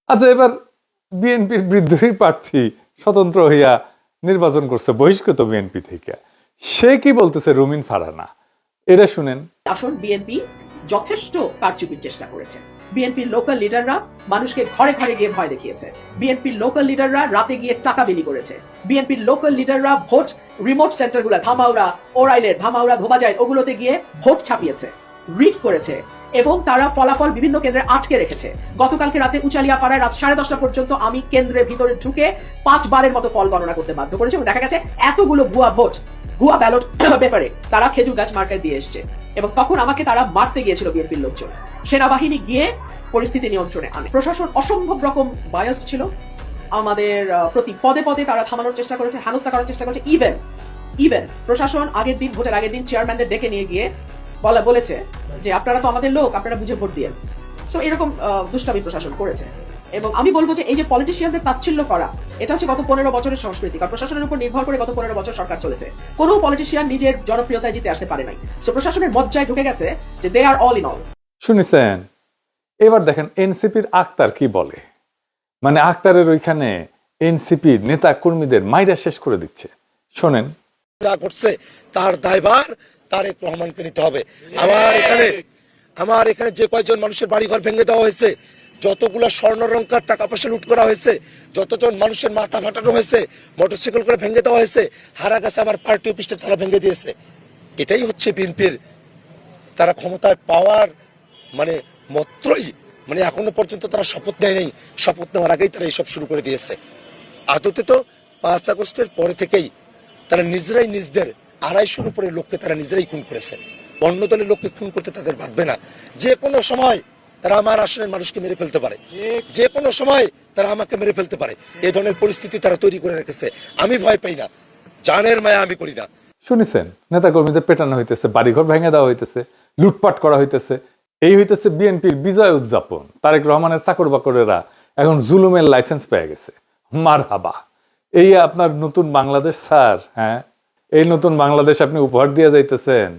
আচ্ছা, এবার বিএনপির বিদ্রোহী প্রার্থী স্বতন্ত্র হইয়া নির্বাচন করছে বহিষ্কৃত বিএনপি থেকে, সে কি বলতেছে রুমিন ফারহানা, এটা শুনেন। আসল বিএনপি যথেষ্ট কারচুপির চেষ্টা করেছে। বিএনপির লোকাল লিডাররা মানুষকে ঘরে ঘরে গিয়ে ভয় দেখিয়েছে। বিএনপির লোকাল লিডাররা রাতে গিয়ে টাকা বিলি করেছে। বিএনপির লোকাল লিডাররা ভোট রিমোট সেন্টারগুলো ধামাউড়া, ওরাইলের ধামাউড়া, ধোবাজাই ওগুলোতে গিয়ে ভোট ছাপিয়েছে, রিড করেছে এবং তারা ফলাফল বিভিন্ন কেন্দ্রে আটকে রেখেছে। গতকালকে রাতে উচালিয়া পাড়ায় রাত 10:30 পর্যন্ত আমি কেন্দ্রের ভিতরে ঢুকে 5 বারের মতো ফল গণনা করতে বাধ্য করেছি এবং দেখা গেছে এতগুলো ভুয়া ভোট, ভুয়া ব্যালট পেপারে তারা খেজুর গাছ মার্কায় দিয়ে এসছে এবং তখন আমাকে তারা মারতে গিয়েছিল বিএনপির লোকজন। সেনাবাহিনী গিয়ে পরিস্থিতি নিয়ন্ত্রণে আনে। প্রশাসন অসম্ভব রকম বায়াসড ছিল আমাদের প্রতি, পদে পদে তারা থামানোর চেষ্টা করেছে, হেনস্থা করার চেষ্টা করেছে। ইভেন প্রশাসন আগের দিন, ভোটের আগের দিন চেয়ারম্যানদের ডেকে নিয়ে গিয়ে বলেছে যে আপনারা তো আমাদের লোক, আপনারা বুঝে ভোট দিয়েন। সো এরকম দুষ্টামি প্রশাসন করেছে এবং আমি বলবো যে এই যে পলিটিশিয়ানদের তাচ্ছিল্য করা, এটা হচ্ছে গত 15 বছরের সংস্কৃতি। কারণ প্রশাসনের উপর নির্ভর করে গত 15 বছর সরকার চলেছে। কোনো পলিটিশিয়ান নিজের জনপ্রিয়তায় জিতে আসতে পারে নাই। সো প্রশাসনের মজ্জায় ঢুকে গেছে যে দে আর অল ইন অল। শুনেছেন? এবার দেখেন এনসিপির আক্তার কি বলে। মানে আক্তারের ওইখানে এনসিপির নেতা কর্মীদের মাইরা শেষ করে দিচ্ছে, শোনেন। যা ঘটছে তার দায়ভার তারেক রহমানকে নিতে হবে। আমার এখানে যে কয়েকজন মানুষের বাড়িঘর ভেঙে দেওয়া হয়েছে, যতগুলো স্বর্ণলংকার টাকা পয়সা লুট করা হয়েছে, যতজন মানুষের মাথা ফাটানো হয়েছে, মোটরসাইকেল করে ভেঙে দেওয়া হয়েছে, হারা গেছে আমার পার্টি অফিসটা তারা ভেঙে দিয়েছে। এটাই হচ্ছে বিএনপির তারা ক্ষমতায় পাওয়ার মাত্রই এখনো পর্যন্ত তারা শপথ নেয় নাই, শপথ নেওয়ার আগেই তারা এইসব শুরু করে দিয়েছে। আদতে তো 5 আগস্টের পরে থেকেই তারা নিজেরাই নিজেদের 250-এর উপরে লোককে তারা নিজেরাই খুন করেছে। অন্য দলের লোককে খুন করতে তাদের ভাববে না। যে কোনো সময় তারা আমার আসনের মানুষকে মেরে ফেলতে পারে, যে কোনো সময় তারা আমাকে মেরে ফেলতে পারে। এই ধরনের পরিস্থিতি তারা তৈরি করে রেখেছে। আমি ভয় পাই না, জানের মায়া আমি করি না। শুনেছেন? নেতা কর্মীদের পেটানো হইতেছে, বাড়িঘর ভেঙে দেওয়া হইতেছে, লুটপাট করা হইতেছে। এই হইতেছে বিএনপির বিজয় উদযাপন। তারেক রহমানের চাকর বাকরেরা এখন জুলুমের লাইসেন্স পেয়ে গেছে। মারহাবা। এই আপনার নতুন বাংলাদেশ স্যার। হ্যাঁ, এই নতুন বাংলাদেশ আপনি উপহার দিয়ে যাইতেছেন।